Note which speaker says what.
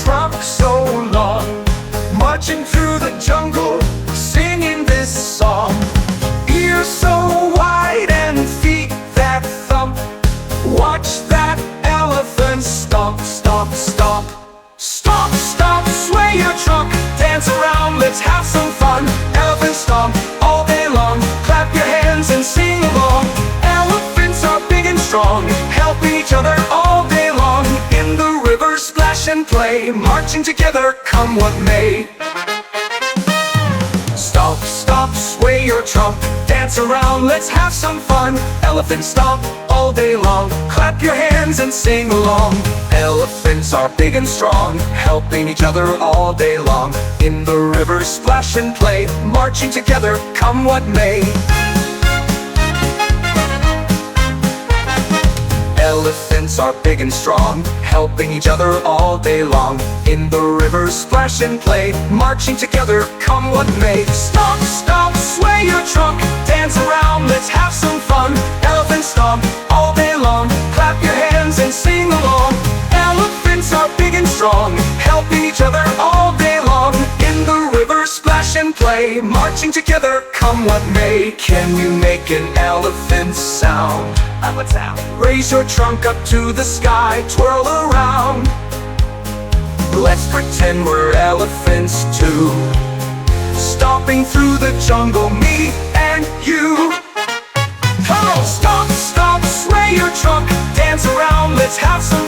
Speaker 1: trunk so long, marching through the jungle, singing this song. Ears so wide and feet that thump. Watch that elephant stomp, stomp, stomp. Stomp, stomp, sway your trunk, dance around, let's have some fun. Elephant stomp all day long, clap your hands and sing along. Elephants are big and strong, helping each other all day long. In the river splash and play, marching together come what may. Stomp, stomp, sway your trunk, dance around, let's have some fun. Elephant stomp all day long, clap your hands and sing along. Elephants are big and strong, helping each other all day long. In the river splash and play, marching together come what may. Elephants are big and strong, helping each other all day long. In the river splash and play, marching together come what may. Stomp, stomp, sway your trunk, dance around, let's have some fun. Elephant stomp all day long, clap your hands and sing along. Elephants are big and strong, helping each other all day long. In the river splash and play, marching together come what may. Can you make an elephant sound? What's that? Raise your trunk up to the sky, twirl around. Let's pretend we're elephants too, stomping through the jungle, me and you. Come on, stomp, stomp, sway your trunk, dance around, let's have some